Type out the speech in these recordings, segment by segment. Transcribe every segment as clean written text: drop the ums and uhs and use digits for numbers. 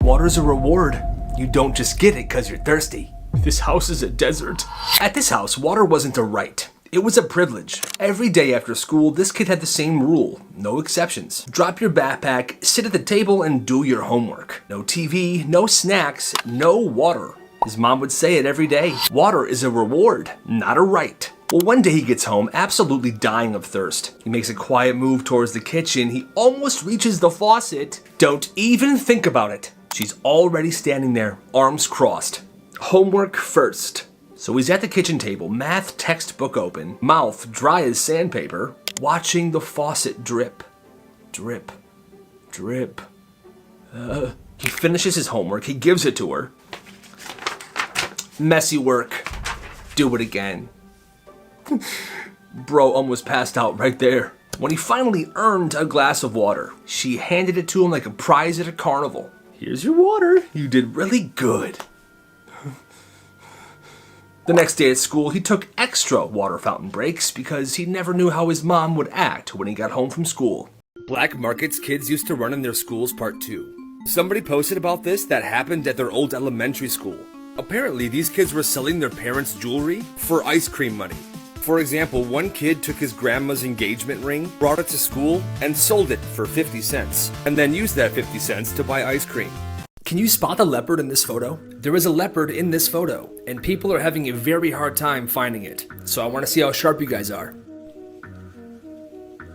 Water's a reward. You don't just get it because you're thirsty. This house is a desert. At this house, water wasn't a right. It was a privilege. Every day after school, this kid had the same rule. No exceptions. Drop your backpack, sit at the table, and do your homework. No TV, no snacks, no water. His mom would say it every day. Water is a reward, not a right. Well, one day he gets home absolutely dying of thirst. He makes a quiet move towards the kitchen. He almost reaches the faucet. Don't even think about it. She's already standing there, arms crossed. Homework first. So he's at the kitchen table, math textbook open, mouth dry as sandpaper, watching the faucet drip. Drip. Drip. He finishes his homework. He gives it to her. Messy work. Do it again. Bro almost passed out right there. When he finally earned a glass of water, she handed it to him like a prize at a carnival. Here's your water. You did really good. The next day at school, he took extra water fountain breaks because he never knew how his mom would act when he got home from school. Black markets kids used to run in their schools part 2. Somebody posted about this that happened at their old elementary school. Apparently, these kids were selling their parents' jewelry for ice cream money. For example, one kid took his grandma's engagement ring, brought it to school, and sold it for 50 cents, and then used that 50 cents to buy ice cream. Can you spot the leopard in this photo? There is a leopard in this photo, and people are having a very hard time finding it. So I want to see how sharp you guys are.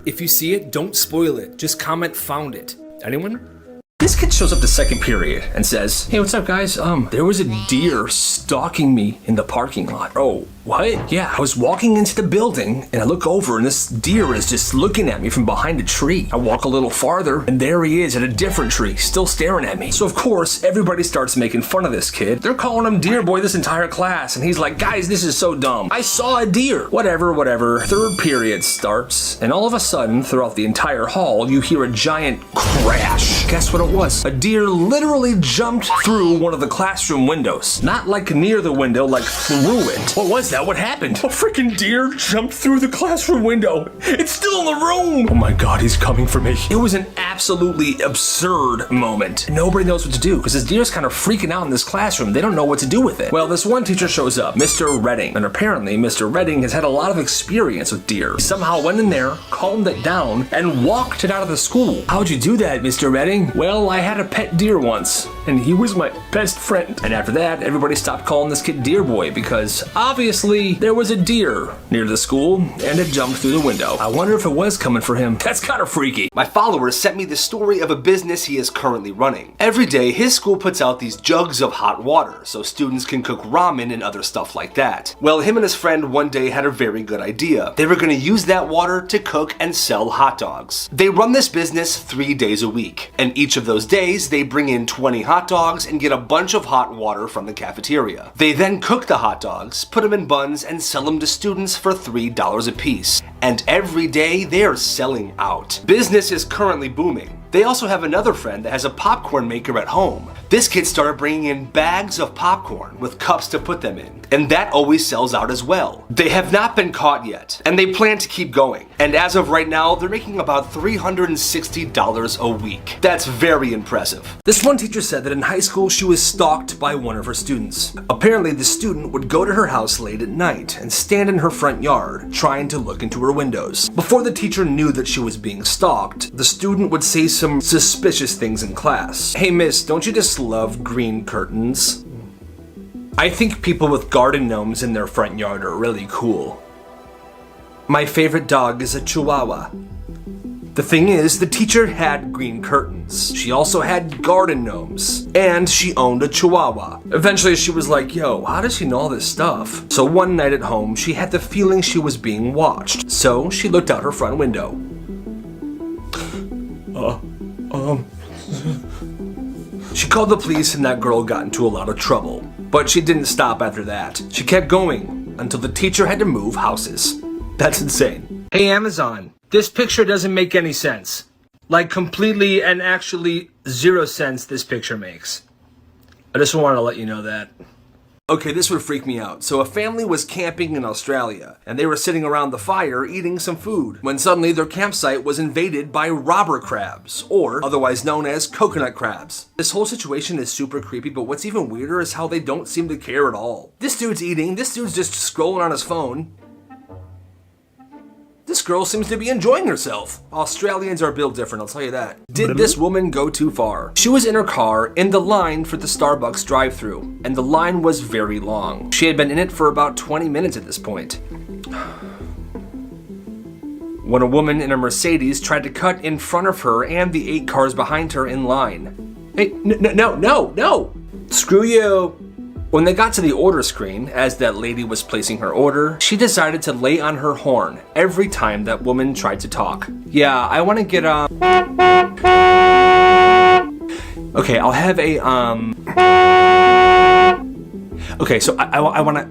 If you see it, don't spoil it. Just comment found it. Anyone? This kid shows up to second period and says, "Hey, what's up, guys? There was a deer stalking me in the parking lot." Oh, what? Yeah, I was walking into the building and I look over and this deer is just looking at me from behind a tree. I walk a little farther and there he is at a different tree, still staring at me. So of course, everybody starts making fun of this kid. They're calling him Deer Boy this entire class and he's like, "Guys, this is so dumb. I saw a deer." Whatever. Third period starts and all of a sudden, throughout the entire hall, you hear a giant crash. Guess what it was? A deer literally jumped through one of the classroom windows. Not like near the window, like through it. What was that? What happened? A freaking deer jumped through the classroom window. It's still in the room. Oh my God, he's coming for me. It was an absolutely absurd moment. Nobody knows what to do because this deer's kind of freaking out in this classroom. They don't know what to do with it. Well, this one teacher shows up, Mr. Redding. And apparently, Mr. Redding has had a lot of experience with deer. He somehow went in there, calmed it down, and walked it out of the school. How'd you do that, Mr. Redding? Well, I had a pet deer once, and he was my best friend. And after that, everybody stopped calling this kid Deer Boy because obviously there was a deer near the school and it jumped through the window. I wonder if it was coming for him. That's kind of freaky. My followers sent me the story of a business he is currently running. Every day, his school puts out these jugs of hot water so students can cook ramen and other stuff like that. Well, him and his friend one day had a very good idea. They were going to use that water to cook and sell hot dogs. They run this business 3 days a week, and each of those days, they bring in 20 hot dogs and get a bunch of hot water from the cafeteria. They then cook the hot dogs, put them in buns, and sell them to students for $3 a piece. And every day, they're selling out. Business is currently booming. They also have another friend that has a popcorn maker at home. This kid started bringing in bags of popcorn with cups to put them in, and that always sells out as well. They have not been caught yet, and they plan to keep going. And as of right now, they're making about $360 a week. That's very impressive. This one teacher said that in high school, she was stalked by one of her students. Apparently, the student would go to her house late at night and stand in her front yard, trying to look into her windows. Before the teacher knew that she was being stalked, the student would say some suspicious things in class. "Hey miss, don't you just love green curtains?" I think people with garden gnomes in their front yard are really cool. "My favorite dog is a Chihuahua." The thing is, the teacher had green curtains. She also had garden gnomes. And she owned a Chihuahua. Eventually she was like, "Yo, how does she know all this stuff?" So one night at home, she had the feeling she was being watched. So she looked out her front window. She called the police and that girl got into a lot of trouble. But she didn't stop after that. She kept going until the teacher had to move houses. That's insane. Hey Amazon, this picture doesn't make any sense. Like completely and actually 0 sense this picture makes. I just wanted to let you know that. Okay, this would freak me out. So a family was camping in Australia, and they were sitting around the fire eating some food, when suddenly their campsite was invaded by robber crabs, or otherwise known as coconut crabs. This whole situation is super creepy, but what's even weirder is how they don't seem to care at all. This dude's eating, this dude's just scrolling on his phone. This girl seems to be enjoying herself. Australians are built different, I'll tell you that. Did this woman go too far? She was in her car in the line for the Starbucks drive-thru, and the line was very long. She had been in it for about 20 minutes at this point, when a woman in a Mercedes tried to cut in front of her and the 8 cars behind her in line. Hey, no! Screw you! When they got to the order screen, as that lady was placing her order, she decided to lay on her horn every time that woman tried to talk. Yeah, I want to get, okay, I'll have a, okay, so I want to...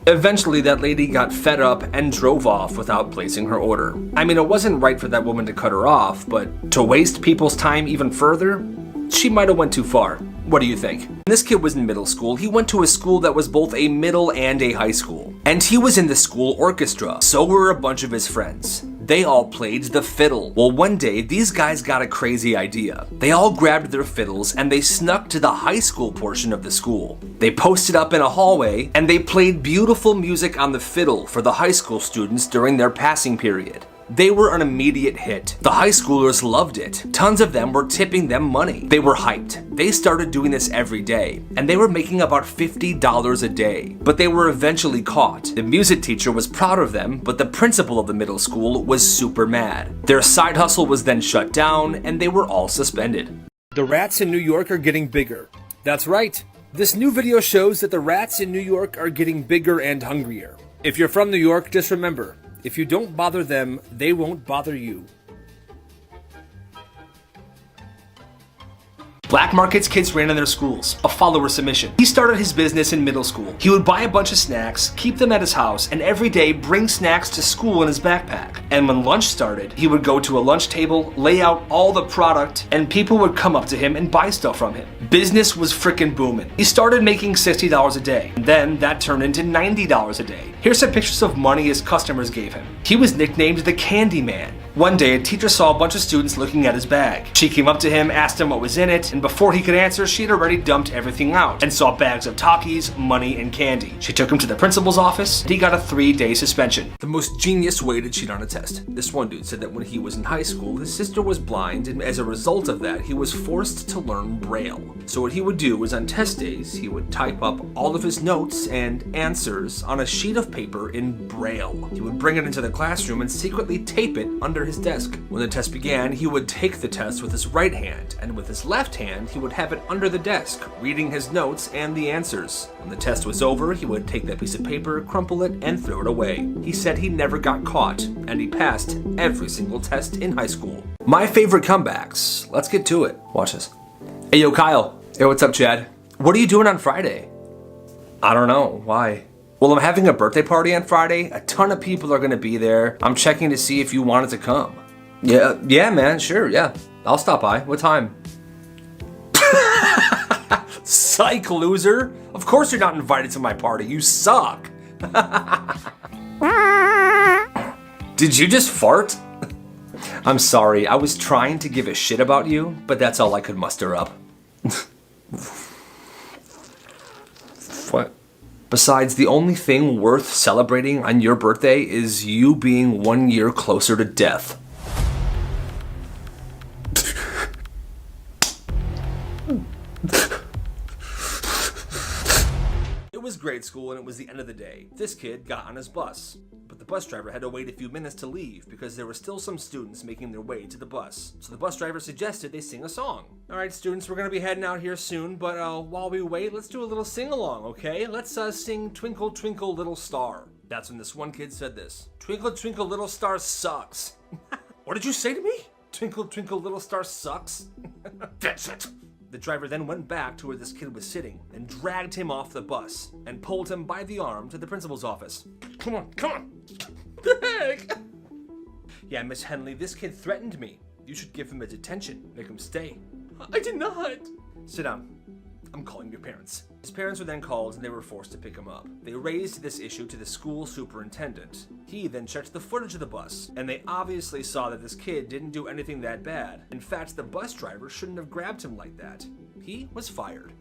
Eventually, that lady got fed up and drove off without placing her order. I mean, it wasn't right for that woman to cut her off, but to waste people's time even further, she might have went too far. What do you think? When this kid was in middle school, he went to a school that was both a middle and a high school. And he was in the school orchestra. So were a bunch of his friends. They all played the fiddle. Well, one day, these guys got a crazy idea. They all grabbed their fiddles and they snuck to the high school portion of the school. They posted up in a hallway and they played beautiful music on the fiddle for the high school students during their passing period. They were an immediate hit. The high schoolers loved it. Tons of them were tipping them money. They were hyped. They started doing this every day, and they were making about $50 a day. But they were eventually caught. The music teacher was proud of them, but the principal of the middle school was super mad. Their side hustle was then shut down, and they were all suspended. The rats in New York are getting bigger. That's right. This new video shows that the rats in New York are getting bigger and hungrier. If you're from New York, just remember, if you don't bother them, they won't bother you. Black markets kids ran in their schools, a follower submission. He started his business in middle school. He would buy a bunch of snacks, keep them at his house, and every day bring snacks to school in his backpack. And when lunch started, he would go to a lunch table, lay out all the product, and people would come up to him and buy stuff from him. Business was frickin' booming. He started making $60 a day, and then that turned into $90 a day. Here's some pictures of money his customers gave him. He was nicknamed the Candy Man. One day, a teacher saw a bunch of students looking at his bag. She came up to him, asked him what was in it, and before he could answer, she had already dumped everything out and saw bags of Takis, money, and candy. She took him to the principal's office, and he got a 3-day suspension. The most genius way to cheat on a test. This one dude said that when he was in high school, his sister was blind, and as a result of that, he was forced to learn Braille. So what he would do was on test days, he would type up all of his notes and answers on a sheet of paper in Braille. He would bring it into the classroom and secretly tape it under his desk. When the test began, he would take the test with his right hand, and with his left hand, he would have it under the desk, reading his notes and the answers. When the test was over, he would take that piece of paper, crumple it, and throw it away. He said he never got caught, and he passed every single test in high school. My favorite comebacks. Let's get to it. Watch this. Hey, yo, Kyle. Hey, what's up, Chad? What are you doing on Friday? I don't know. Why? Well, I'm having a birthday party on Friday. A ton of people are gonna be there. I'm checking to see if you wanted to come. Yeah, man, sure, yeah. I'll stop by. What time? Psych, loser. Of course you're not invited to my party. You suck. Did you just fart? I'm sorry. I was trying to give a shit about you, but that's all I could muster up. What? Besides, the only thing worth celebrating on your birthday is you being 1 year closer to death. It was grade school and it was the end of the day. This kid got on his bus, but the bus driver had to wait a few minutes to leave because there were still some students making their way to the bus. So the bus driver suggested they sing a song. All right, students, we're gonna be heading out here soon, but while we wait, let's do a little sing-along, okay? Let's sing Twinkle Twinkle Little Star. That's when this one kid said this. Twinkle Twinkle Little Star sucks. What did you say to me? Twinkle Twinkle Little Star sucks? That's it. The driver then went back to where this kid was sitting and dragged him off the bus and pulled him by the arm to the principal's office. Come on. The heck? Yeah, Miss Henley, this kid threatened me. You should give him a detention, make him stay. I did not. Sit down. I'm calling your parents. His parents were then called and they were forced to pick him up. They raised this issue to the school superintendent. He then checked the footage of the bus, and they obviously saw that this kid didn't do anything that bad. In fact, the bus driver shouldn't have grabbed him like that. He was fired.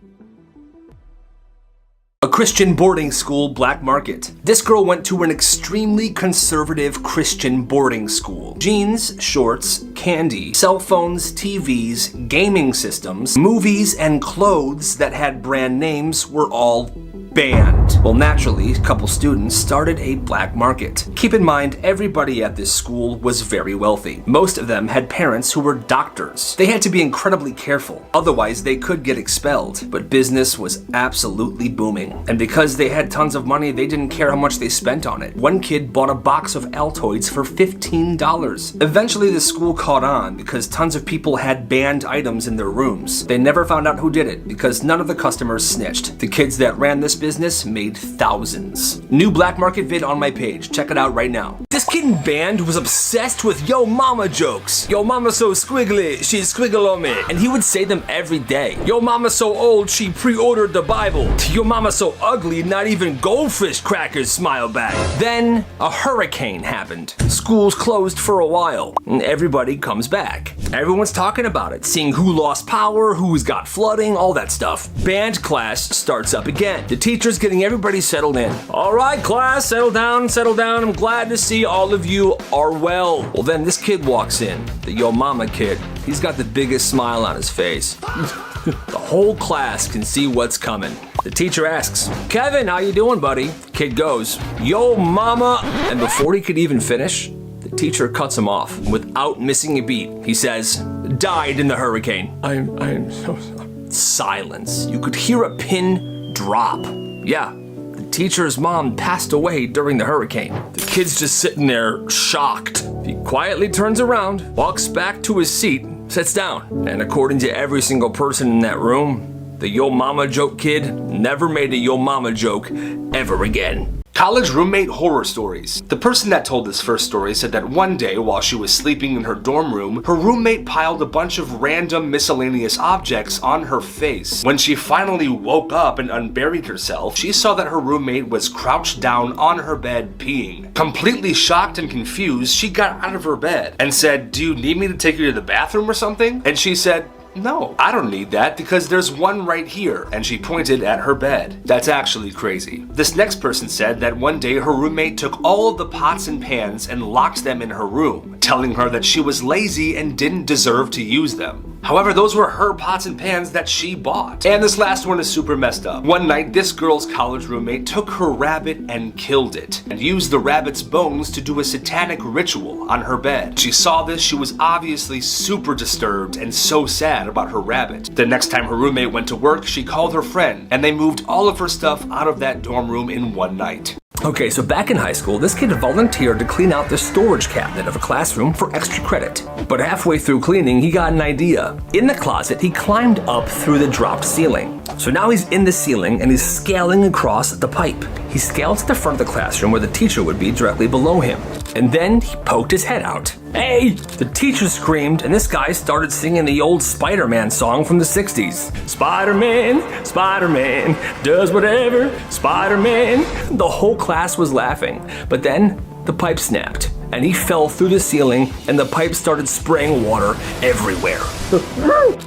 A Christian boarding school black market. This girl went to an extremely conservative Christian boarding school. Jeans, shorts, candy, cell phones, TVs, gaming systems, movies, and clothes that had brand names were all banned. Well, naturally, a couple students started a black market. Keep in mind, everybody at this school was very wealthy. Most of them had parents who were doctors. They had to be incredibly careful, otherwise they could get expelled. But business was absolutely booming. And because they had tons of money, they didn't care how much they spent on it. One kid bought a box of Altoids for $15. Eventually, the school caught on because tons of people had banned items in their rooms. They never found out who did it because none of the customers snitched. The kids that ran this business made thousands. New black market vid on my page. Check it out right now. This kid in band was obsessed with Yo Mama jokes. Yo Mama so squiggly, she squiggle on me. And he would say them every day. Yo Mama so old, she pre-ordered the Bible. Yo Mama so ugly, not even goldfish crackers smile back. Then a hurricane happened. Schools closed for a while, and everybody comes back. Everyone's talking about it, seeing who lost power, who's got flooding, all that stuff. Band class starts up again. The teacher's getting everybody settled in. All right, class, settle down, settle down. I'm glad to see all of you are well. Well, then this kid walks in, the Yo Mama kid. He's got the biggest smile on his face. The whole class can see what's coming. The teacher asks, Kevin, how you doing, buddy? Kid goes, Yo Mama. And before he could even finish, the teacher cuts him off. Without missing a beat, he says, died in the hurricane. I'm so sorry. Silence. You could hear a pin drop. Yeah, the teacher's mom passed away during the hurricane. The kid's just sitting there, shocked. He quietly turns around, walks back to his seat, sits down. And according to every single person in that room, the Yo Mama joke kid never made a Yo Mama joke ever again. College roommate horror stories. The person that told this first story said that one day while she was sleeping in her dorm room, her roommate piled a bunch of random miscellaneous objects on her face. When she finally woke up and unburied herself, she saw that her roommate was crouched down on her bed peeing. Completely shocked and confused, she got out of her bed and said, do you need me to take you to the bathroom or something? And she said, no, I don't need that because there's one right here, and she pointed at her bed. That's actually crazy. This next person said that one day her roommate took all of the pots and pans and locked them in her room, telling her that she was lazy and didn't deserve to use them. However, those were her pots and pans that she bought. And this last one is super messed up. One night, this girl's college roommate took her rabbit and killed it, and used the rabbit's bones to do a satanic ritual on her bed. She saw this, she was obviously super disturbed and so sad about her rabbit. The next time her roommate went to work, she called her friend, and they moved all of her stuff out of that dorm room in one night. Okay, so back in high school, this kid volunteered to clean out the storage cabinet of a classroom for extra credit. But halfway through cleaning, he got an idea. In the closet, he climbed up through the dropped ceiling. So now he's in the ceiling and he's scaling across the pipe. He scaled to the front of the classroom where the teacher would be directly below him. And then he poked his head out. Hey! The teacher screamed, and this guy started singing the old Spider-Man song from the 60s. Spider-Man, Spider-Man, does whatever, Spider-Man. The whole class was laughing, but then the pipe snapped, and he fell through the ceiling, and the pipe started spraying water everywhere.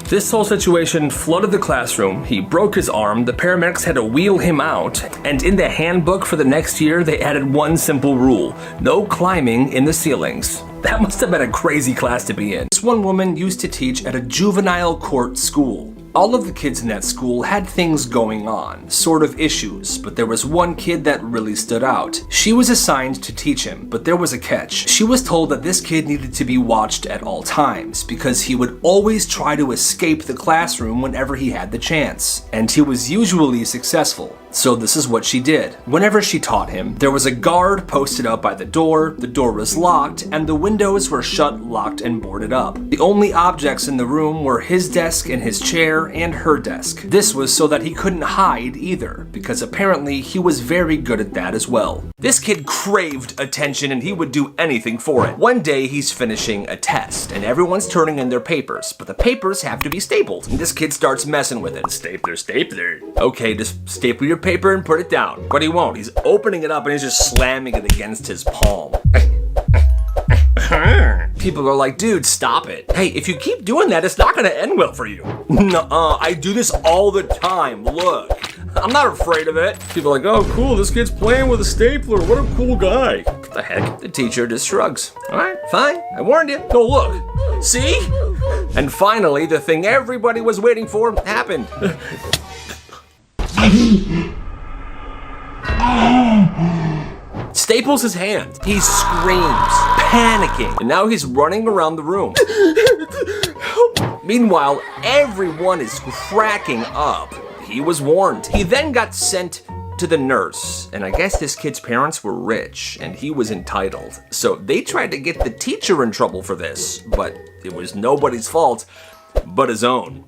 This whole situation flooded the classroom. He broke his arm, the paramedics had to wheel him out, and in the handbook for the next year, they added one simple rule: no climbing in the ceilings. That must have been a crazy class to be in. This one woman used to teach at a juvenile court school. All of the kids in that school had things going on, sort of issues, but there was one kid that really stood out. She was assigned to teach him, but there was a catch. She was told that this kid needed to be watched at all times because he would always try to escape the classroom whenever he had the chance, and he was usually successful. So this is what she did. Whenever she taught him, there was a guard posted up by the door was locked, and the windows were shut, locked, and boarded up. The only objects in the room were his desk and his chair and her desk. This was so that he couldn't hide either, because apparently he was very good at that as well. This kid craved attention and he would do anything for it. One day he's finishing a test and everyone's turning in their papers, but the papers have to be stapled. And this kid starts messing with it. Stapler, stapler. Okay, just staple your paper and put it down. But he won't. He's opening it up and he's just slamming it against his palm. People are like, dude, stop it. Hey, if you keep doing that, it's not gonna end well for you. Nuh-uh, I do this all the time, look. I'm not afraid of it. People are like, oh cool, this kid's playing with a stapler, what a cool guy. What the heck? The teacher just shrugs. All right, fine, I warned you. No, look, see? And finally, the thing everybody was waiting for happened. Staples his hand. He screams, panicking, and now he's running around the room. Meanwhile, everyone is cracking up. He was warned. He then got sent to the nurse, and I guess this kid's parents were rich, and he was entitled. So they tried to get the teacher in trouble for this, but it was nobody's fault but his own.